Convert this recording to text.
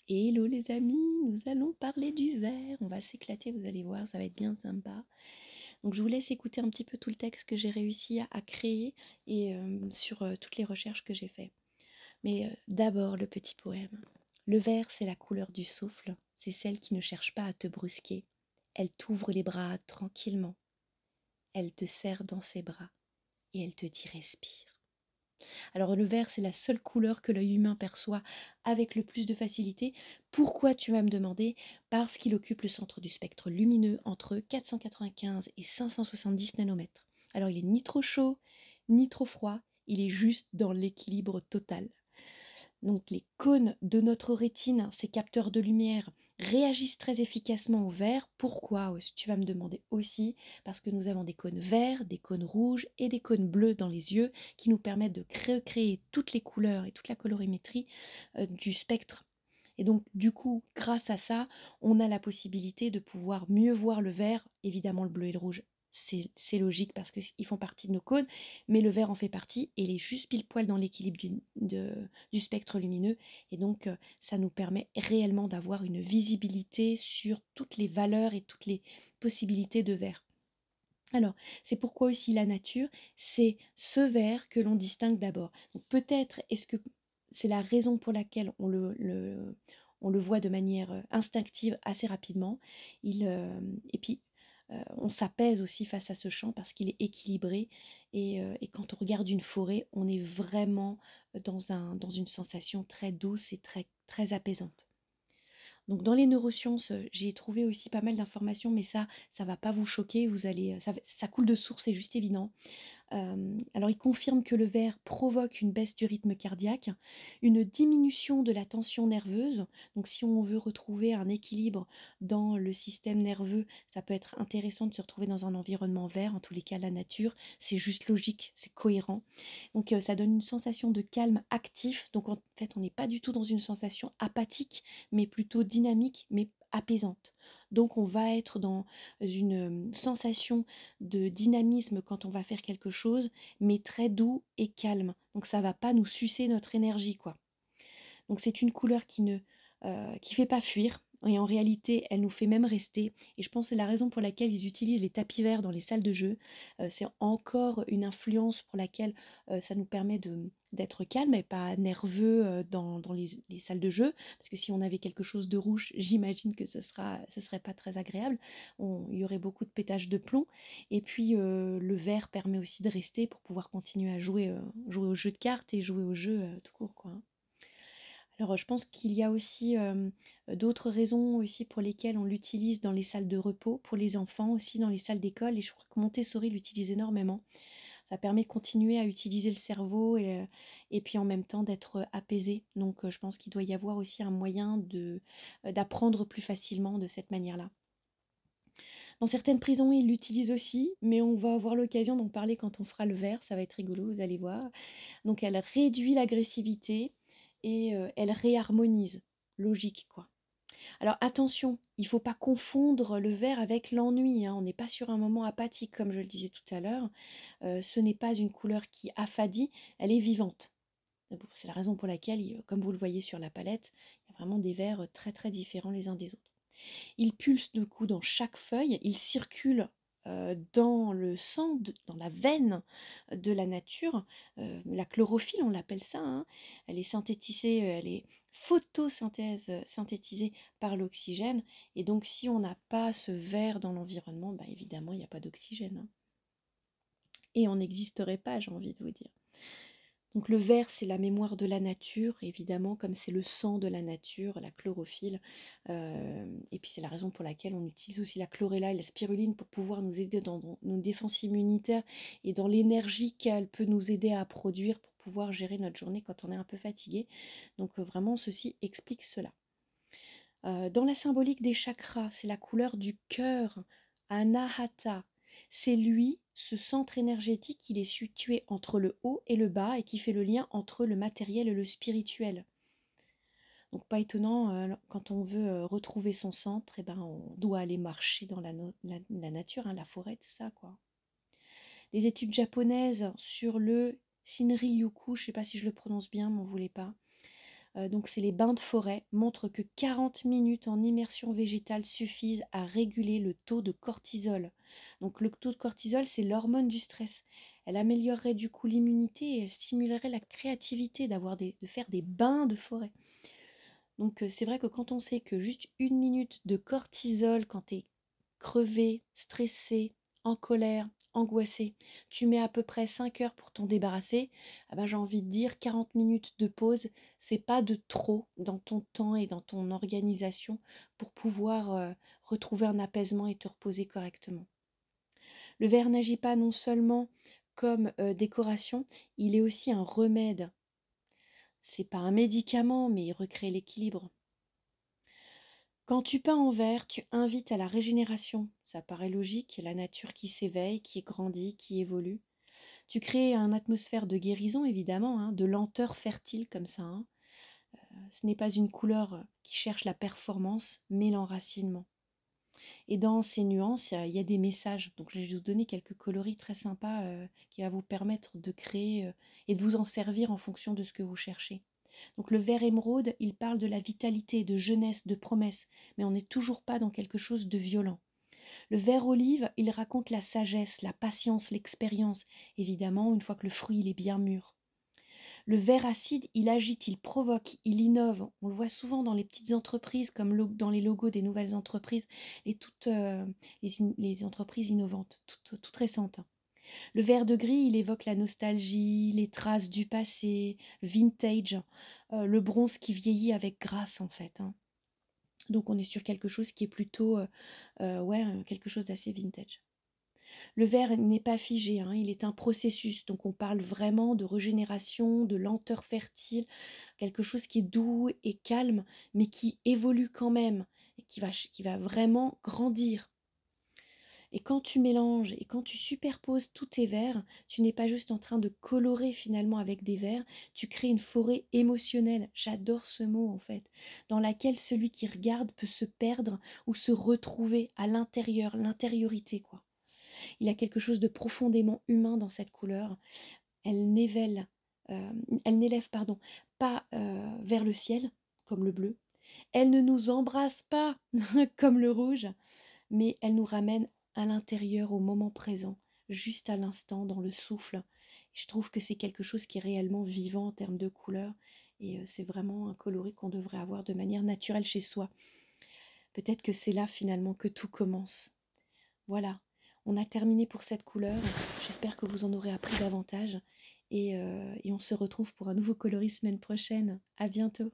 Hello les amis, nous allons parler du verre. On va s'éclater, vous allez voir, ça va être bien sympa. Donc je vous laisse écouter un petit peu tout le texte que j'ai réussi à créer et sur toutes les recherches que j'ai faites. Mais d'abord le petit poème. Le vert, c'est la couleur du souffle, c'est celle qui ne cherche pas à te brusquer. Elle t'ouvre les bras tranquillement, elle te serre dans ses bras et elle te dit respire. Alors le vert, c'est la seule couleur que l'œil humain perçoit avec le plus de facilité. Pourquoi, tu vas me demander? Parce qu'il occupe le centre du spectre lumineux entre 495 et 570 nanomètres. Alors il est ni trop chaud, ni trop froid, il est juste dans l'équilibre total. Donc les cônes de notre rétine, ces capteurs de lumière, réagissent très efficacement au vert. Pourquoi? Tu vas me demander aussi, parce que nous avons des cônes verts, des cônes rouges et des cônes bleus dans les yeux qui nous permettent de créer toutes les couleurs et toute la colorimétrie du spectre. Et donc, du coup, grâce à ça, on a la possibilité de pouvoir mieux voir le vert, évidemment le bleu et le rouge. C'est logique parce qu'ils font partie de nos cônes, mais le vert en fait partie et il est juste pile poil dans l'équilibre du spectre lumineux. Et donc, ça nous permet réellement d'avoir une visibilité sur toutes les valeurs et toutes les possibilités de vert. Alors, c'est pourquoi aussi la nature, c'est ce vert que l'on distingue d'abord. Donc peut-être est-ce que c'est la raison pour laquelle on le voit de manière instinctive assez rapidement. Et puis, on s'apaise aussi face à ce champ parce qu'il est équilibré. Et quand on regarde une forêt, on est vraiment dans une sensation très douce et très, très apaisante. Donc dans les neurosciences, j'ai trouvé aussi pas mal d'informations, mais ça va pas vous choquer, vous allez, ça coule de source, c'est juste évident. Alors il confirme que le verre provoque une baisse du rythme cardiaque, une diminution de la tension nerveuse. Donc si on veut retrouver un équilibre dans le système nerveux, ça peut être intéressant de se retrouver dans un environnement vert. En tous les cas, la nature, c'est juste logique, c'est cohérent. Donc ça donne une sensation de calme actif. Donc en fait, on n'est pas du tout dans une sensation apathique, mais plutôt dynamique, mais apaisante. Donc on va être dans une sensation de dynamisme quand on va faire quelque chose, mais très doux et calme. Donc ça va pas nous sucer notre énergie, quoi. Donc c'est une couleur qui fait pas fuir. Et en réalité, elle nous fait même rester. Et je pense que c'est la raison pour laquelle ils utilisent les tapis verts dans les salles de jeu. C'est encore une influence pour laquelle ça nous permet d'être calme et pas nerveux dans les salles de jeu. Parce que si on avait quelque chose de rouge, j'imagine que ce serait pas très agréable. Il y aurait beaucoup de pétage de plomb. Et puis le vert permet aussi de rester pour pouvoir continuer à jouer au jeu de cartes et jouer au jeu tout court, quoi, hein. Alors, je pense qu'il y a aussi d'autres raisons aussi pour lesquelles on l'utilise dans les salles de repos, pour les enfants, aussi dans les salles d'école. Et je crois que Montessori l'utilise énormément. Ça permet de continuer à utiliser le cerveau et puis en même temps d'être apaisé. Donc, je pense qu'il doit y avoir aussi un moyen d'apprendre plus facilement de cette manière-là. Dans certaines prisons, ils l'utilisent aussi, mais on va avoir l'occasion d'en parler quand on fera le verre. Ça va être rigolo, vous allez voir. Donc elle réduit l'agressivité et elle réharmonise. Logique, quoi. Alors attention, il ne faut pas confondre le verre avec l'ennui, hein. On n'est pas sur un moment apathique, comme je le disais tout à l'heure. Ce n'est pas une couleur qui affadit, elle est vivante. Bon, c'est la raison pour laquelle, comme vous le voyez sur la palette, il y a vraiment des verres très très différents les uns des autres. Il pulse du coup dans chaque feuille, il circule dans le sang, dans la veine de la nature. La chlorophylle, on l'appelle ça, hein. Elle est synthétisée, elle est synthétisée par l'oxygène. Et donc, si on n'a pas ce verre dans l'environnement, bah, évidemment, il n'y a pas d'oxygène, hein. Et on n'existerait pas, j'ai envie de vous dire. Donc le vert, c'est la mémoire de la nature, évidemment, comme c'est le sang de la nature, la chlorophylle. Et puis c'est la raison pour laquelle on utilise aussi la chlorella et la spiruline pour pouvoir nous aider dans nos défenses immunitaires et dans l'énergie qu'elle peut nous aider à produire pour pouvoir gérer notre journée quand on est un peu fatigué. Donc vraiment, ceci explique cela. Dans la symbolique des chakras, c'est la couleur du cœur, Anahata. C'est lui, ce centre énergétique, il est situé entre le haut et le bas et qui fait le lien entre le matériel et le spirituel. Donc pas étonnant, quand on veut retrouver son centre, eh ben, on doit aller marcher dans la nature, hein, la forêt, tout ça, quoi. Des études japonaises sur le Shinryu-ku, je ne sais pas si je le prononce bien, m'en voulez pas. Donc c'est les bains de forêt, montrent que 40 minutes en immersion végétale suffisent à réguler le taux de cortisol. Donc le taux de cortisol, c'est l'hormone du stress. Elle améliorerait du coup l'immunité et elle stimulerait la créativité de faire des bains de forêt. Donc c'est vrai que quand on sait que juste 1 minute de cortisol, quand tu es crevé, stressé, en colère, angoissé, tu mets à peu près 5 heures pour t'en débarrasser, ah ben, j'ai envie de dire 40 minutes de pause, c'est pas de trop dans ton temps et dans ton organisation pour pouvoir retrouver un apaisement et te reposer correctement. Le verre n'agit pas non seulement comme décoration, il est aussi un remède. C'est pas un médicament, mais il recrée l'équilibre. Quand tu peins en verre, tu invites à la régénération. Ça paraît logique, la nature qui s'éveille, qui grandit, qui évolue. Tu crées une atmosphère de guérison, évidemment, hein, de lenteur fertile comme ça, hein. Ce n'est pas une couleur qui cherche la performance, mais l'enracinement. Et dans ces nuances, il y a des messages. Donc je vais vous donner quelques coloris très sympas qui va vous permettre de créer et de vous en servir en fonction de ce que vous cherchez. Donc le vert émeraude, il parle de la vitalité, de jeunesse, de promesse, mais on n'est toujours pas dans quelque chose de violent. Le vert olive, il raconte la sagesse, la patience, l'expérience, évidemment une fois que le fruit il est bien mûr. Le vert acide, il agite, il provoque, il innove. On le voit souvent dans les petites entreprises, comme dans les logos des nouvelles entreprises, et toutes les entreprises innovantes, toutes récentes. Le vert de gris, il évoque la nostalgie, les traces du passé, vintage, le bronze qui vieillit avec grâce en fait, hein. Donc on est sur quelque chose qui est plutôt quelque chose d'assez vintage. Le verre n'est pas figé, hein, il est un processus, donc on parle vraiment de régénération, de lenteur fertile, quelque chose qui est doux et calme, mais qui évolue quand même, et qui va vraiment grandir. Et quand tu mélanges et quand tu superposes tous tes verres, tu n'es pas juste en train de colorer finalement avec des verres, tu crées une forêt émotionnelle, j'adore ce mot en fait, dans laquelle celui qui regarde peut se perdre ou se retrouver à l'intérieur, l'intériorité quoi. Il y a quelque chose de profondément humain dans cette couleur. Elle n'évèle, elle n'élève pardon, pas vers le ciel, comme le bleu. Elle ne nous embrasse pas, comme le rouge, mais elle nous ramène à l'intérieur, au moment présent, juste à l'instant, dans le souffle. Je trouve que c'est quelque chose qui est réellement vivant en termes de couleurs, et c'est vraiment un coloris qu'on devrait avoir de manière naturelle chez soi. Peut-être que c'est là finalement que tout commence. Voilà, on a terminé pour cette couleur. J'espère que vous en aurez appris davantage. Et on se retrouve pour un nouveau coloris semaine prochaine. À bientôt.